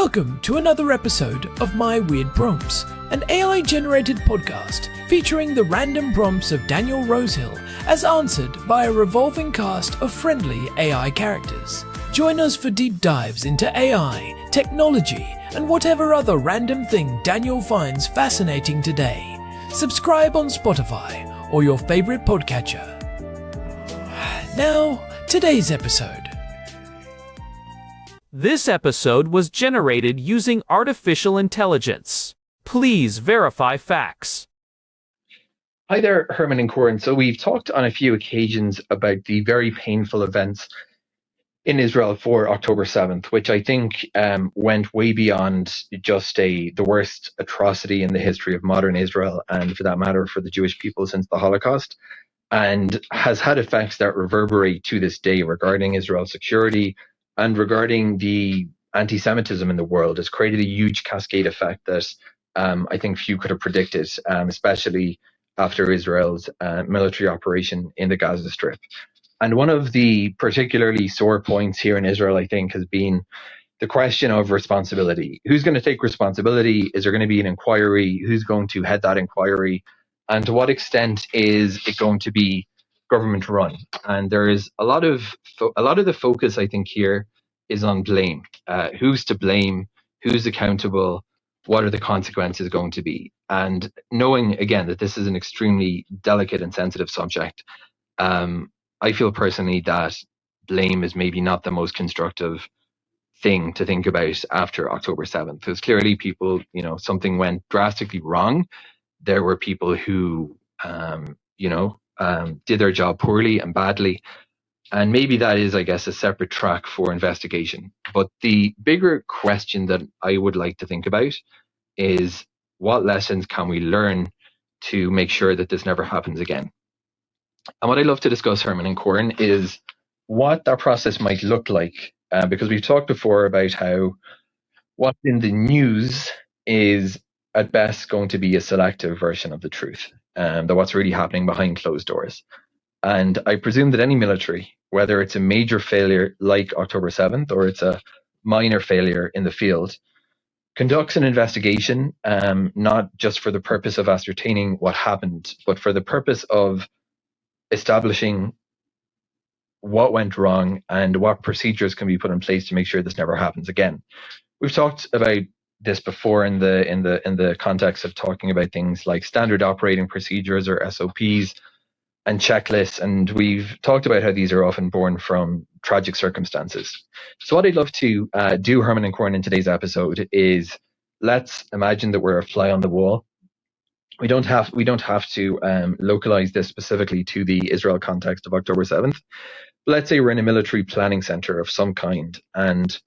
Welcome to another episode of My Weird Prompts, an AI-generated podcast featuring the random prompts of Daniel Rosehill as answered by a revolving cast of friendly AI characters. Join us for deep dives into AI, technology, and whatever other random thing Daniel finds fascinating today. Subscribe on Spotify or your favorite podcatcher. Now, today's episode. This episode was generated using artificial intelligence. Please verify facts. Hi there, Herman and Corn. So we've talked on a few occasions about the very painful events in Israel for October 7th, which I think went way beyond just the worst atrocity in the history of modern Israel, and for that matter, for the Jewish people since the Holocaust, and has had effects that reverberate to this day regarding Israel's security and regarding the anti-Semitism in the world. Has created a huge cascade effect that I think few could have predicted, especially after Israel's military operation in the Gaza Strip. And one of the particularly sore points here in Israel, I think, has been the question of responsibility. Who's going to take responsibility? Is there going to be an inquiry? Who's going to head that inquiry? And to what extent is it going to be government run? And there is a lot of the focus, I think, here is on blame. Who's to blame? Who's accountable? What are the consequences going to be? And knowing, again, that this is an extremely delicate and sensitive subject, I feel personally that blame is maybe not the most constructive thing to think about after October 7th. Because clearly people, something went drastically wrong. There were people who, did their job poorly and badly. And maybe that is, I guess, a separate track for investigation. But the bigger question that I would like to think about is, what lessons can we learn to make sure that this never happens again? And what I'd love to discuss, Herman and Corn, is what that process might look like. Because we've talked before about how what's in the news is at best going to be a selective version of the truth, that what's really happening behind closed doors. And I presume that any military, whether it's a major failure like October 7th or it's a minor failure in the field, conducts an investigation, not just for the purpose of ascertaining what happened, but for the purpose of establishing what went wrong and what procedures can be put in place to make sure this never happens again. We've talked about this before in the context of talking about things like standard operating procedures or SOPs and checklists, and we've talked about how these are often born from tragic circumstances. So what I'd love to do, Herman and Corn, in today's episode is, let's imagine that we're a fly on the wall. We don't have to localize this specifically to the Israel context of October 7th. But let's say we're in a military planning center of some kind, and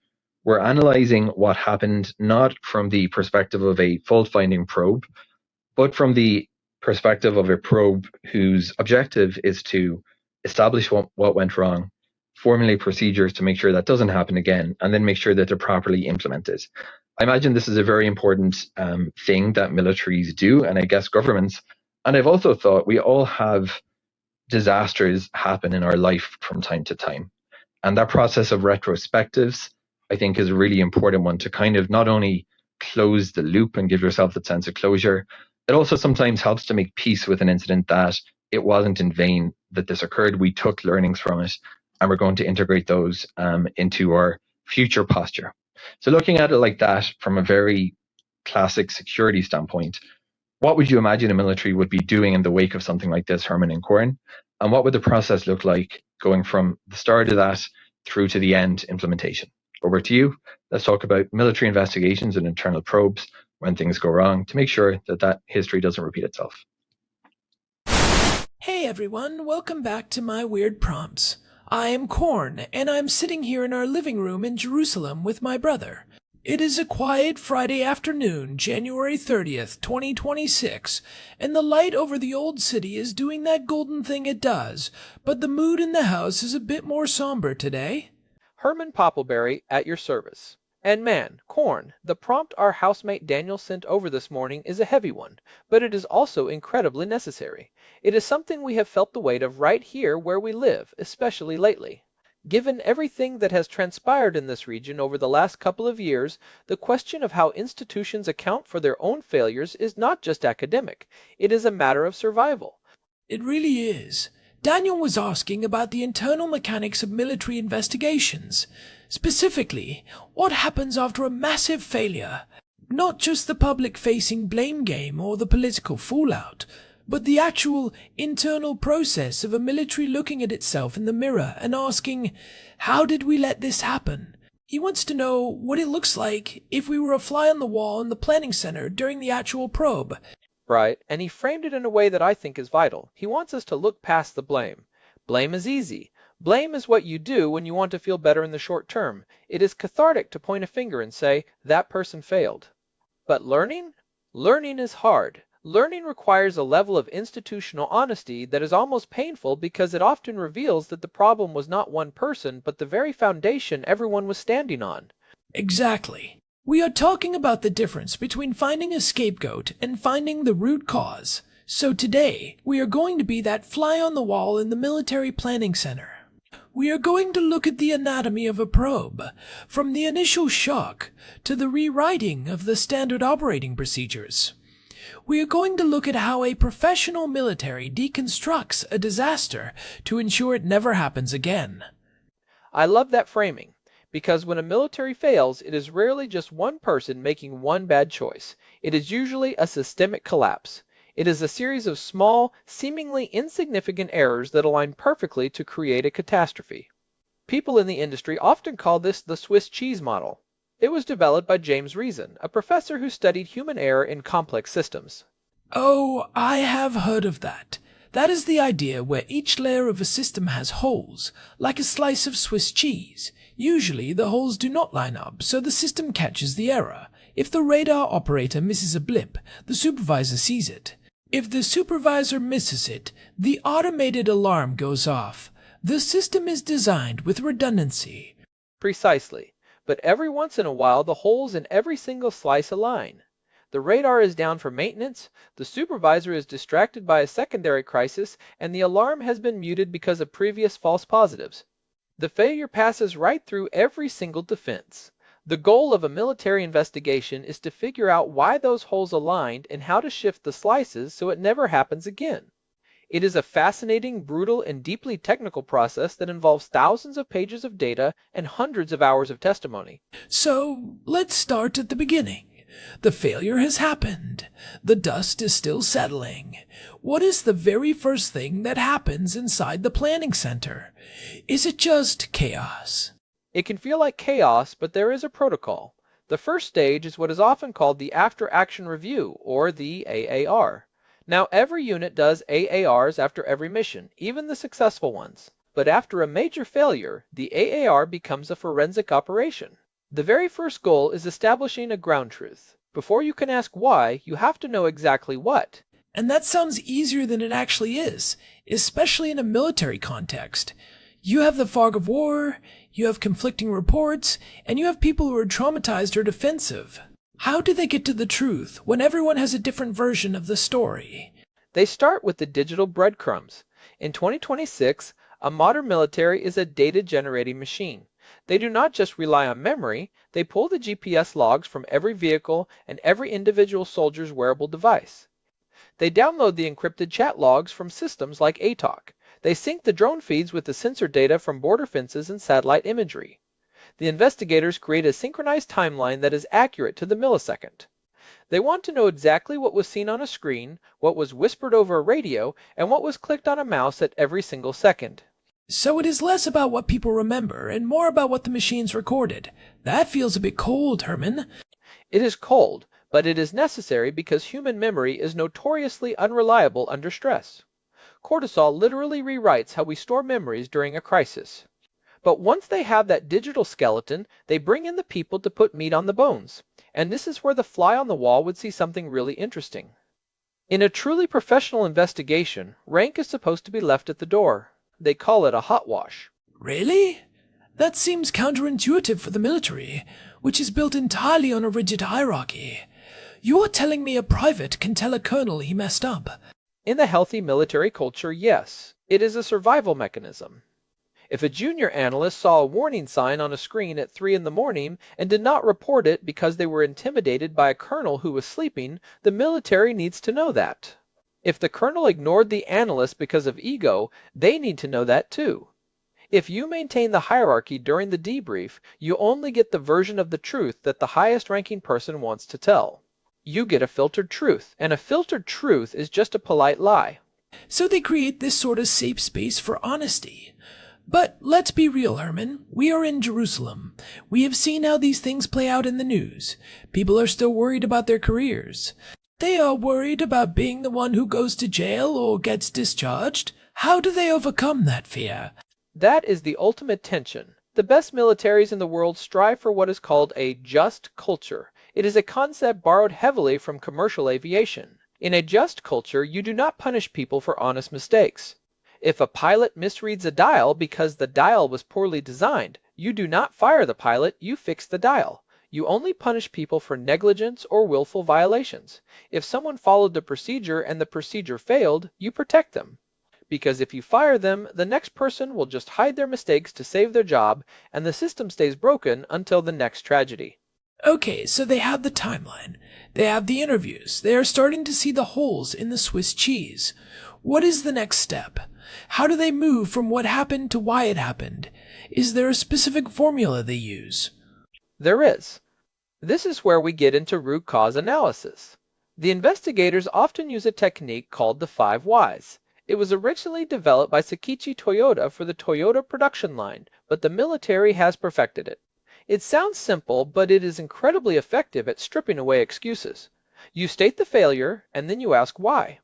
we're analyzing what happened not from the perspective of a fault-finding probe, but from the perspective of a probe whose objective is to establish what went wrong, formulate procedures to make sure that doesn't happen again, and then make sure that they're properly implemented. I imagine this is a very important thing that militaries do, and I guess governments. And I've also thought we all have disasters happen in our life from time to time. And that process of retrospectives, I think, is a really important one to kind of not only close the loop and give yourself that sense of closure, it also sometimes helps to make peace with an incident, that it wasn't in vain that this occurred. We took learnings from it, and we're going to integrate those into our future posture. So looking at it like that from a very classic security standpoint, what would you imagine a military would be doing in the wake of something like this, Herman and Corn? And what would the process look like going from the start of that through to the end implementation? Over to you. Let's talk about military investigations and internal probes when things go wrong to make sure that history doesn't repeat itself. Hey everyone, welcome back to My Weird Prompts. I am Corn, and I'm sitting here in our living room in Jerusalem with my brother. It is a quiet Friday afternoon, January 30th, 2026, and the light over the old city is doing that golden thing it does, but the mood in the house is a bit more somber today. Herman Poppleberry at your service. And man, Corn, the prompt our housemate Daniel sent over this morning is a heavy one, but it is also incredibly necessary. It is something we have felt the weight of right here where we live, especially lately. Given everything that has transpired in this region over the last couple of years, the question of how institutions account for their own failures is not just academic, it is a matter of survival. It really is. Daniel was asking about the internal mechanics of military investigations. Specifically, what happens after a massive failure? Not just the public-facing blame game or the political fallout, but the actual internal process of a military looking at itself in the mirror and asking, how did we let this happen? He wants to know what it looks like if we were a fly on the wall in the planning center during the actual probe. Right, and he framed it in a way that I think is vital. He wants us to look past the blame. Blame is easy. Blame is what you do when you want to feel better in the short term. It is cathartic to point a finger and say, that person failed. But learning? Learning is hard. Learning requires a level of institutional honesty that is almost painful because it often reveals that the problem was not one person, but the very foundation everyone was standing on. Exactly. We are talking about the difference between finding a scapegoat and finding the root cause. So today, we are going to be that fly on the wall in the military planning center. We are going to look at the anatomy of a probe, from the initial shock to the rewriting of the standard operating procedures. We are going to look at how a professional military deconstructs a disaster to ensure it never happens again. I love that framing, because when a military fails, it is rarely just one person making one bad choice. It is usually a systemic collapse. It is a series of small, seemingly insignificant errors that align perfectly to create a catastrophe. People in the industry often call this the Swiss cheese model. It was developed by James Reason, a professor who studied human error in complex systems. Oh, I have heard of that. That is the idea where each layer of a system has holes, like a slice of Swiss cheese. Usually the holes do not line up, so the system catches the error. If the radar operator misses a blip, the supervisor sees it. If the supervisor misses it, the automated alarm goes off. The system is designed with redundancy. Precisely. But every once in a while, the holes in every single slice align. The radar is down for maintenance, the supervisor is distracted by a secondary crisis, and the alarm has been muted because of previous false positives. The failure passes right through every single defense. The goal of a military investigation is to figure out why those holes aligned and how to shift the slices so it never happens again. It is a fascinating, brutal, and deeply technical process that involves thousands of pages of data and hundreds of hours of testimony. So, let's start at the beginning. The failure has happened. The dust is still settling. What is the very first thing that happens inside the planning center? Is it just chaos? It can feel like chaos, but there is a protocol. The first stage is what is often called the after-action review, or the AAR. Now, every unit does AARs after every mission, even the successful ones. But after a major failure, the AAR becomes a forensic operation. The very first goal is establishing a ground truth. Before you can ask why, you have to know exactly what. And that sounds easier than it actually is, especially in a military context. You have the fog of war, you have conflicting reports, and you have people who are traumatized or defensive. How do they get to the truth when everyone has a different version of the story? They start with the digital breadcrumbs. In 2026, a modern military is a data-generating machine. They do not just rely on memory, they pull the GPS logs from every vehicle and every individual soldier's wearable device. They download the encrypted chat logs from systems like ATOC. They sync the drone feeds with the sensor data from border fences and satellite imagery. The investigators create a synchronized timeline that is accurate to the millisecond. They want to know exactly what was seen on a screen, what was whispered over a radio, and what was clicked on a mouse at every single second. So it is less about what people remember and more about what the machines recorded. That feels a bit cold, Herman. It is cold, but it is necessary because human memory is notoriously unreliable under stress. Cortisol literally rewrites how we store memories during a crisis. But once they have that digital skeleton, they bring in the people to put meat on the bones. And this is where the fly on the wall would see something really interesting. In a truly professional investigation, rank is supposed to be left at the door. They call it a hot wash. Really? That seems counterintuitive for the military, which is built entirely on a rigid hierarchy. You are telling me a private can tell a colonel he messed up? In the healthy military culture, yes. It is a survival mechanism. If a junior analyst saw a warning sign on a screen at 3 in the morning and did not report it because they were intimidated by a colonel who was sleeping, the military needs to know that. If the colonel ignored the analyst because of ego, they need to know that too. If you maintain the hierarchy during the debrief, you only get the version of the truth that the highest ranking person wants to tell. You get a filtered truth, and a filtered truth is just a polite lie. So they create this sort of safe space for honesty. But let's be real, Herman. We are in Jerusalem. We have seen how these things play out in the news. People are still worried about their careers. They are worried about being the one who goes to jail or gets discharged. How do they overcome that fear? That is the ultimate tension. The best militaries in the world strive for what is called a just culture. It is a concept borrowed heavily from commercial aviation. In a just culture, you do not punish people for honest mistakes. If a pilot misreads a dial because the dial was poorly designed, you do not fire the pilot, you fix the dial. You only punish people for negligence or willful violations. If someone followed the procedure and the procedure failed, you protect them. Because if you fire them, the next person will just hide their mistakes to save their job, and the system stays broken until the next tragedy. Okay, so they have the timeline. They have the interviews. They are starting to see the holes in the Swiss cheese. What is the next step? How do they move from what happened to why it happened? Is there a specific formula they use? There is. This is where we get into root cause analysis. The investigators often use a technique called the 5 whys. It was originally developed by Sakichi Toyota for the Toyota production line, but the military has perfected it. It sounds simple, but it is incredibly effective at stripping away excuses. You state the failure, and then you ask why.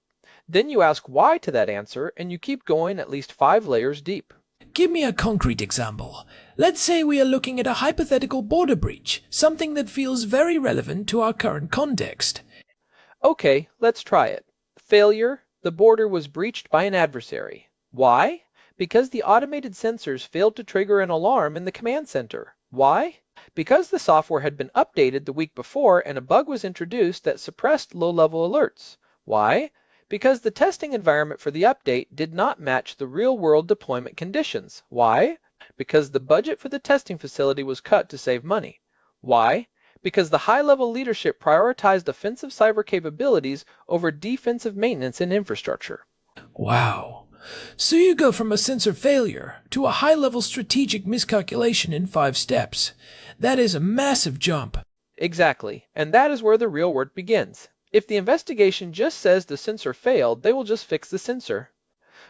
Then you ask why to that answer, and you keep going at least 5 layers deep. Give me a concrete example. Let's say we are looking at a hypothetical border breach, something that feels very relevant to our current context. Okay, let's try it. Failure: the border was breached by an adversary. Why? Because the automated sensors failed to trigger an alarm in the command center. Why? Because the software had been updated the week before and a bug was introduced that suppressed low-level alerts. Why? Because the testing environment for the update did not match the real-world deployment conditions. Why? Because the budget for the testing facility was cut to save money. Why? Because the high-level leadership prioritized offensive cyber capabilities over defensive maintenance and infrastructure. Wow. So you go from a sensor failure to a high-level strategic miscalculation in 5 steps. That is a massive jump. Exactly, and that is where the real work begins. If the investigation just says the sensor failed, they will just fix the sensor.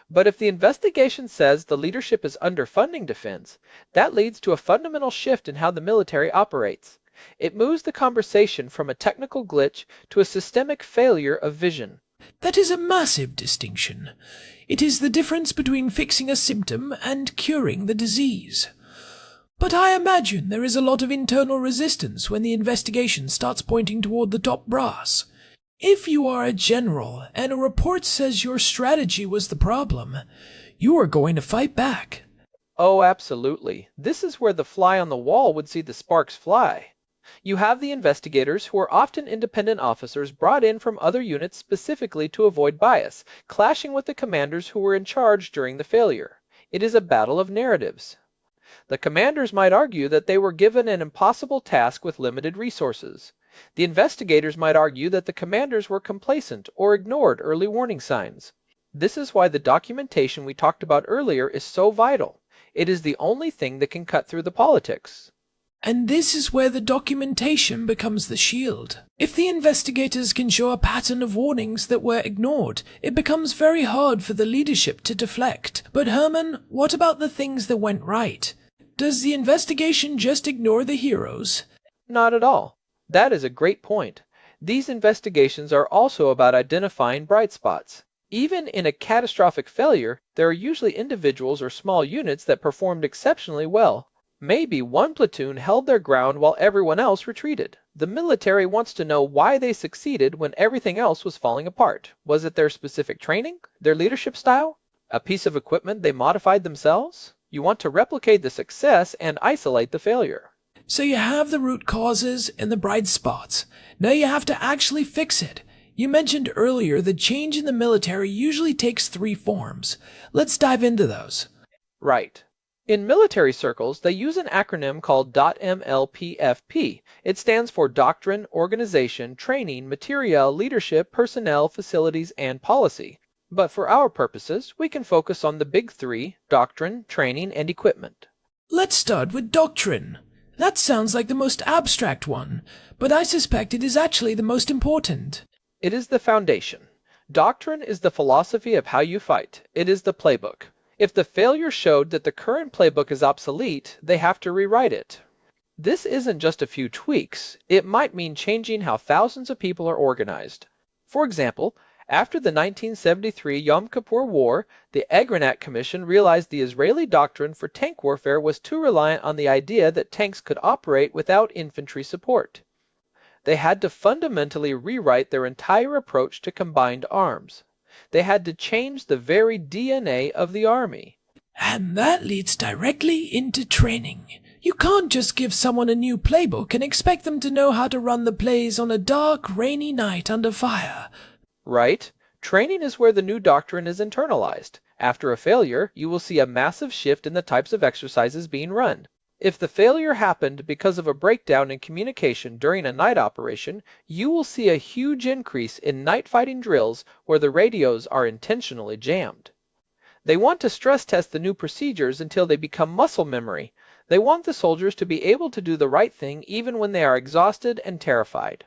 But if the investigation says the leadership is underfunding defense, that leads to a fundamental shift in how the military operates. It moves the conversation from a technical glitch to a systemic failure of vision. That is a massive distinction. It is the difference between fixing a symptom and curing the disease. But I imagine there is a lot of internal resistance when the investigation starts pointing toward the top brass. If you are a general and a report says your strategy was the problem, you are going to fight back. Oh, absolutely. This is where the fly on the wall would see the sparks fly. You have the investigators, who are often independent officers brought in from other units specifically to avoid bias, clashing with the commanders who were in charge during the failure. It is a battle of narratives. The commanders might argue that they were given an impossible task with limited resources. The investigators might argue that the commanders were complacent or ignored early warning signs. This is why the documentation we talked about earlier is so vital. It is the only thing that can cut through the politics. And this is where the documentation becomes the shield. If the investigators can show a pattern of warnings that were ignored, it becomes very hard for the leadership to deflect. But Herman, what about the things that went right? Does the investigation just ignore the heroes? Not at all. That is a great point. These investigations are also about identifying bright spots. Even in a catastrophic failure, there are usually individuals or small units that performed exceptionally well. Maybe one platoon held their ground while everyone else retreated. The military wants to know why they succeeded when everything else was falling apart. Was it their specific training? Their leadership style? A piece of equipment they modified themselves? You want to replicate the success and isolate the failure. So you have the root causes and the bright spots. Now you have to actually fix it. You mentioned earlier that change in the military usually takes 3 forms. Let's dive into those. Right. In military circles, they use an acronym called .mlpfp. It stands for Doctrine, Organization, Training, Materiel, Leadership, Personnel, Facilities, and Policy. But for our purposes, we can focus on the big three: doctrine, training, and equipment. Let's start with doctrine. That sounds like the most abstract one, but I suspect it is actually the most important. It is the foundation. Doctrine is the philosophy of how you fight. It is the playbook. If the failure showed that the current playbook is obsolete, they have to rewrite it. This isn't just a few tweaks. It might mean changing how thousands of people are organized. For example, after the 1973 Yom Kippur War, the Agranat Commission realized the Israeli doctrine for tank warfare was too reliant on the idea that tanks could operate without infantry support. They had to fundamentally rewrite their entire approach to combined arms. They had to change the very DNA of the army. And that leads directly into training. You can't just give someone a new playbook and expect them to know how to run the plays on a dark, rainy night under fire. Right? Training is where the new doctrine is internalized. After a failure, you will see a massive shift in the types of exercises being run. If the failure happened because of a breakdown in communication during a night operation, you will see a huge increase in night fighting drills where the radios are intentionally jammed. They want to stress test the new procedures until they become muscle memory. They want the soldiers to be able to do the right thing even when they are exhausted and terrified.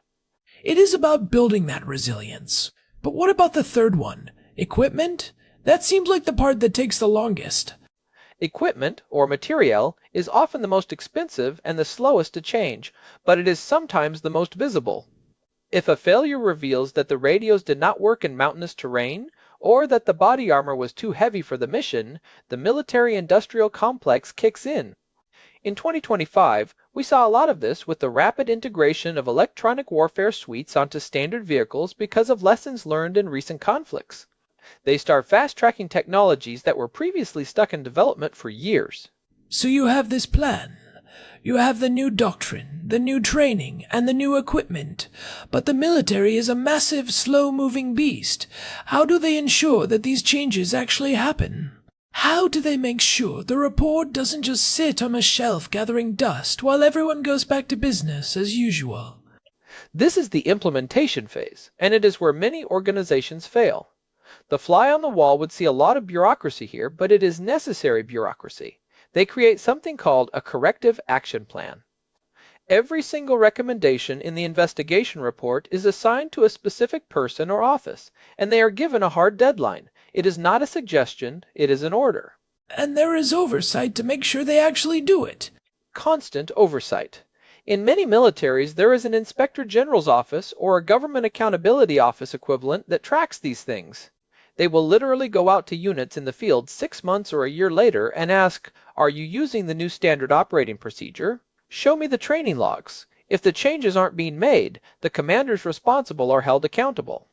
It is about building that resilience. But what about the third one? Equipment? That seems like the part that takes the longest. Equipment, or materiel, is often the most expensive and the slowest to change, but it is sometimes the most visible. If a failure reveals that the radios did not work in mountainous terrain, or that the body armor was too heavy for the mission, the military-industrial complex kicks in. In 2025, we saw a lot of this with the rapid integration of electronic warfare suites onto standard vehicles because of lessons learned in recent conflicts. They start fast-tracking technologies that were previously stuck in development for years. So you have this plan. You have the new doctrine, the new training, and the new equipment. But the military is a massive, slow-moving beast. How do they ensure that these changes actually happen? How do they make sure the report doesn't just sit on a shelf gathering dust while everyone goes back to business as usual? This is the implementation phase, and it is where many organizations fail. The fly on the wall would see a lot of bureaucracy here, but it is necessary bureaucracy. They create something called a corrective action plan. Every single recommendation in the investigation report is assigned to a specific person or office, and they are given a hard deadline. It is not a suggestion, it is an order. And there is oversight to make sure they actually do it. Constant oversight. In many militaries, there is an inspector general's office or a government accountability office equivalent that tracks these things. They will literally go out to units in the field 6 months or a year later and ask, "Are you using the new standard operating procedure? Show me the training logs." If the changes aren't being made, the commanders responsible are held accountable.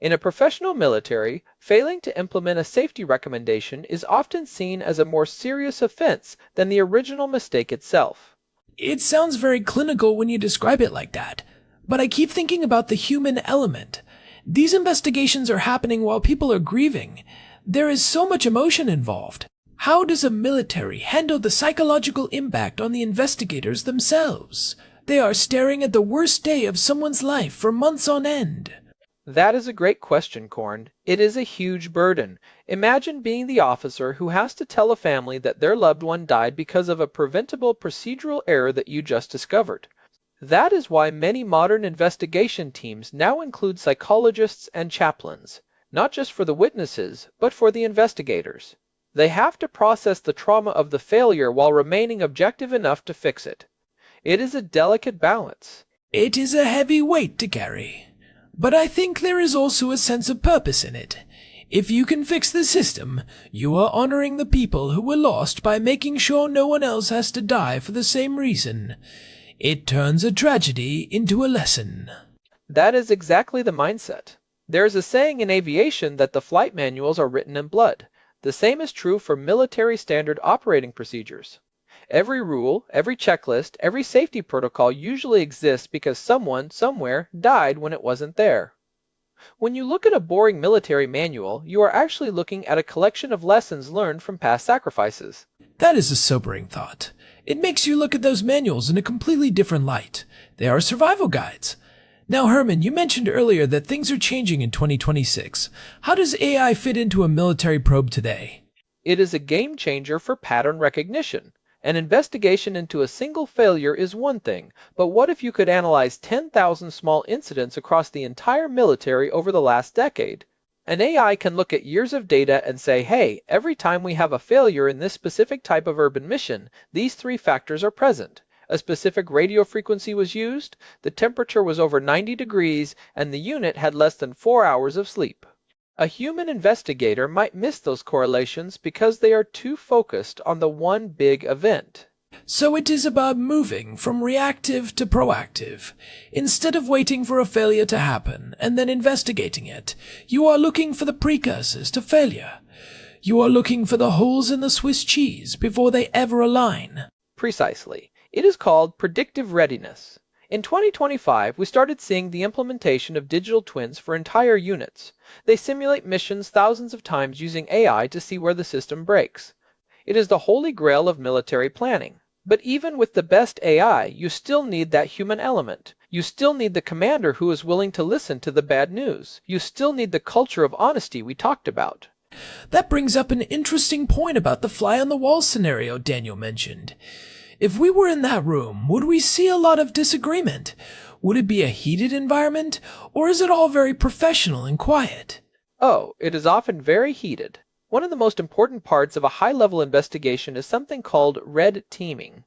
In a professional military, failing to implement a safety recommendation is often seen as a more serious offense than the original mistake itself. It sounds very clinical when you describe it like that, but I keep thinking about the human element. These investigations are happening while people are grieving. There is so much emotion involved. How does a military handle the psychological impact on the investigators themselves? They are staring at the worst day of someone's life for months on end. That is a great question, Corn. It is a huge burden. Imagine being the officer who has to tell a family that their loved one died because of a preventable procedural error that you just discovered. That is why many modern investigation teams now include psychologists and chaplains, not just for the witnesses, but for the investigators. They have to process the trauma of the failure while remaining objective enough to fix it. It is a delicate balance. It is a heavy weight to carry. But I think there is also a sense of purpose in it. If you can fix the system, you are honoring the people who were lost by making sure no one else has to die for the same reason. It turns a tragedy into a lesson. That is exactly the mindset. There is a saying in aviation that the flight manuals are written in blood. The same is true for military standard operating procedures. Every rule, every checklist, every safety protocol usually exists because someone, somewhere, died when it wasn't there. When you look at a boring military manual, you are actually looking at a collection of lessons learned from past sacrifices. That is a sobering thought. It makes you look at those manuals in a completely different light. They are survival guides. Now, Herman, you mentioned earlier that things are changing in 2026. How does AI fit into a military probe today? It is a game changer for pattern recognition. An investigation into a single failure is one thing, but what if you could analyze 10,000 small incidents across the entire military over the last decade? An AI can look at years of data and say, hey, every time we have a failure in this specific type of urban mission, these three factors are present. A specific radio frequency was used, the temperature was over 90 degrees, and the unit had less than 4 hours of sleep. A human investigator might miss those correlations because they are too focused on the one big event. So it is about moving from reactive to proactive. Instead of waiting for a failure to happen and then investigating it, you are looking for the precursors to failure. You are looking for the holes in the Swiss cheese before they ever align. Precisely. It is called predictive readiness. In 2025, we started seeing the implementation of digital twins for entire units. They simulate missions thousands of times using AI to see where the system breaks. It is the holy grail of military planning. But even with the best AI, you still need that human element. You still need the commander who is willing to listen to the bad news. You still need the culture of honesty we talked about. That brings up an interesting point about the fly-on-the-wall scenario Daniel mentioned. If we were in that room, would we see a lot of disagreement? Would it be a heated environment, or is it all very professional and quiet? Oh, it is often very heated. One of the most important parts of a high-level investigation is something called red teaming.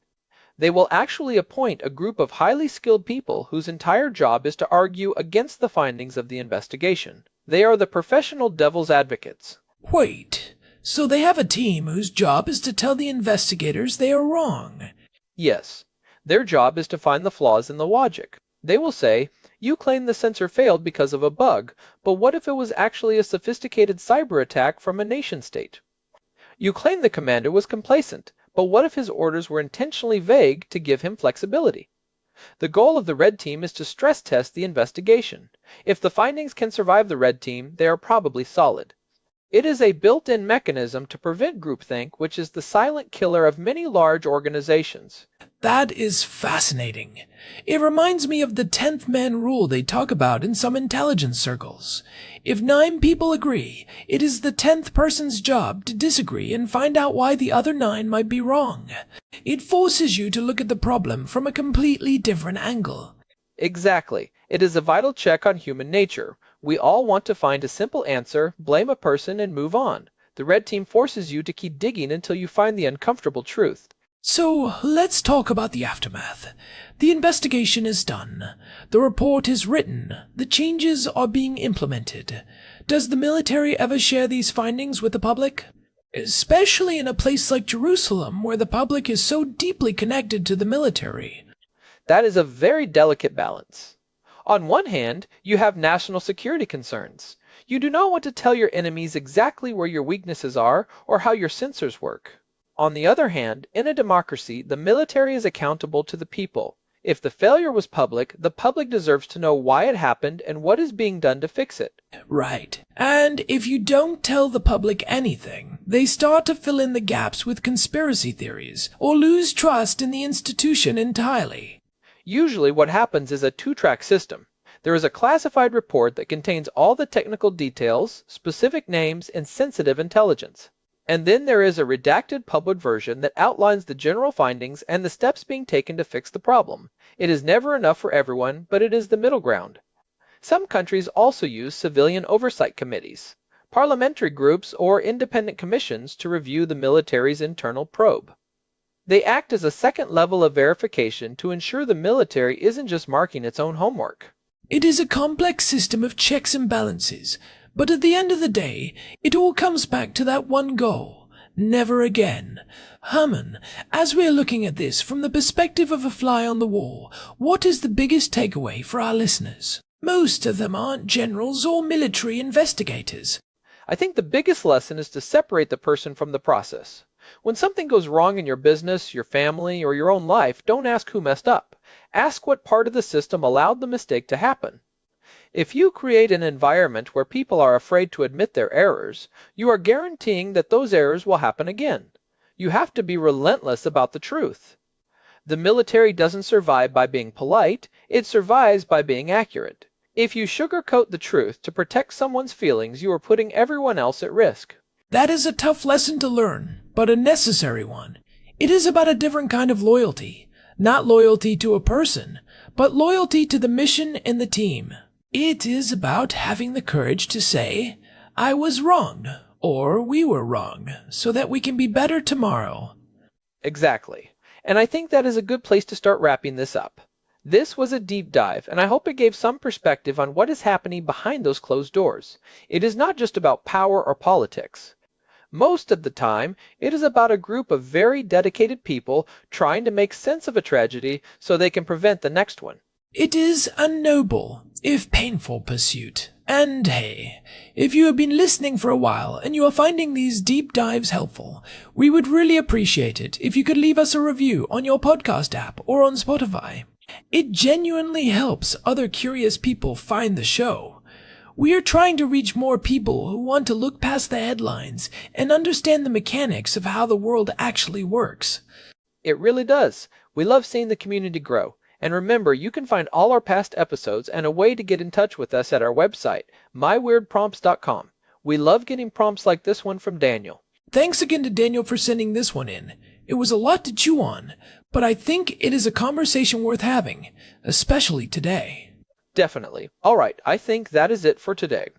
They will actually appoint a group of highly skilled people whose entire job is to argue against the findings of the investigation. They are the professional devil's advocates. Wait, so they have a team whose job is to tell the investigators they are wrong? Yes, their job is to find the flaws in the logic. They will say, you claim the sensor failed because of a bug, but what if it was actually a sophisticated cyber attack from a nation state? You claim the commander was complacent, but what if his orders were intentionally vague to give him flexibility? The goal of the red team is to stress test the investigation. If the findings can survive the red team, they are probably solid. It is a built-in mechanism to prevent groupthink, which is the silent killer of many large organizations. That is fascinating. It reminds me of the 10th man rule they talk about in some intelligence circles. If 9 people agree, it is the 10th person's job to disagree and find out why the other 9 might be wrong. It forces you to look at the problem from a completely different angle. Exactly. It is a vital check on human nature. We all want to find a simple answer, blame a person, and move on. The red team forces you to keep digging until you find the uncomfortable truth. So, let's talk about the aftermath. The investigation is done. The report is written. The changes are being implemented. Does the military ever share these findings with the public? Especially in a place like Jerusalem, where the public is so deeply connected to the military. That is a very delicate balance. On one hand, you have national security concerns. You do not want to tell your enemies exactly where your weaknesses are or how your sensors work. On the other hand, in a democracy, the military is accountable to the people. If the failure was public, the public deserves to know why it happened and what is being done to fix it. Right. And if you don't tell the public anything, they start to fill in the gaps with conspiracy theories or lose trust in the institution entirely. Usually what happens is a 2-track system. There is a classified report that contains all the technical details, specific names, and sensitive intelligence. And then there is a redacted public version that outlines the general findings and the steps being taken to fix the problem. It is never enough for everyone, but it is the middle ground. Some countries also use civilian oversight committees, parliamentary groups, or independent commissions to review the military's internal probe. They act as a second level of verification to ensure the military isn't just marking its own homework. It is a complex system of checks and balances, but at the end of the day, it all comes back to that one goal: never again. Herman, as we are looking at this from the perspective of a fly on the wall, what is the biggest takeaway for our listeners? Most of them aren't generals or military investigators. I think the biggest lesson is to separate the person from the process. When something goes wrong in your business, your family, or your own life, don't ask who messed up. Ask what part of the system allowed the mistake to happen. If you create an environment where people are afraid to admit their errors, you are guaranteeing that those errors will happen again. You have to be relentless about the truth. The military doesn't survive by being polite, it survives by being accurate. If you sugarcoat the truth to protect someone's feelings, you are putting everyone else at risk. That is a tough lesson to learn, but a necessary one. It is about a different kind of loyalty. Not loyalty to a person, but loyalty to the mission and the team. It is about having the courage to say, I was wrong, or we were wrong, so that we can be better tomorrow. Exactly. And I think that is a good place to start wrapping this up. This was a deep dive, and I hope it gave some perspective on what is happening behind those closed doors. It is not just about power or politics. Most of the time, it is about a group of very dedicated people trying to make sense of a tragedy so they can prevent the next one. It is a noble, if painful, pursuit. And hey, if you have been listening for a while and you are finding these deep dives helpful, we would really appreciate it if you could leave us a review on your podcast app or on Spotify. It genuinely helps other curious people find the show. We are trying to reach more people who want to look past the headlines and understand the mechanics of how the world actually works. It really does. We love seeing the community grow. And remember, you can find all our past episodes and a way to get in touch with us at our website, myweirdprompts.com. We love getting prompts like this one from Daniel. Thanks again to Daniel for sending this one in. It was a lot to chew on, but I think it is a conversation worth having, especially today. Definitely. All right, I think that is it for today.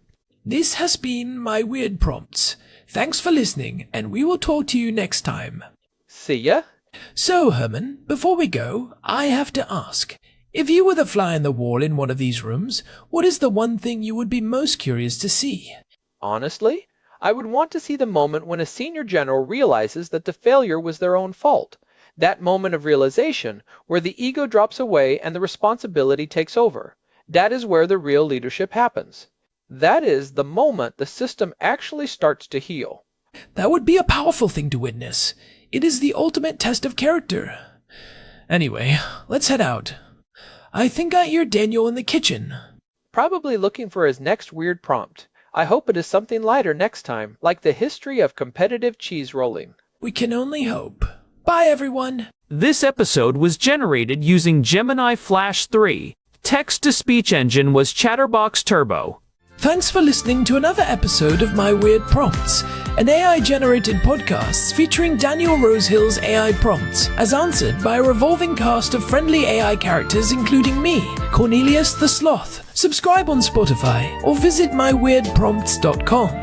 This has been My Weird Prompts. Thanks for listening, and we will talk to you next time. See ya. So, Herman, before we go, I have to ask, if you were the fly on the wall in one of these rooms, what is the one thing you would be most curious to see? Honestly, I would want to see the moment when a senior general realizes that the failure was their own fault. That moment of realization where the ego drops away and the responsibility takes over. That is where the real leadership happens. That is the moment the system actually starts to heal. That would be a powerful thing to witness. It is the ultimate test of character. Anyway, let's head out. I think I hear Daniel in the kitchen. Probably looking for his next weird prompt. I hope it is something lighter next time, like the history of competitive cheese rolling. We can only hope. Bye, everyone. This episode was generated using Gemini Flash 3. Text-to-speech engine was Chatterbox Turbo. Thanks for listening to another episode of My Weird Prompts, an AI-generated podcast featuring Daniel Rosehill's AI prompts, as answered by a revolving cast of friendly AI characters including me, Cornelius the Sloth. Subscribe on Spotify or visit myweirdprompts.com.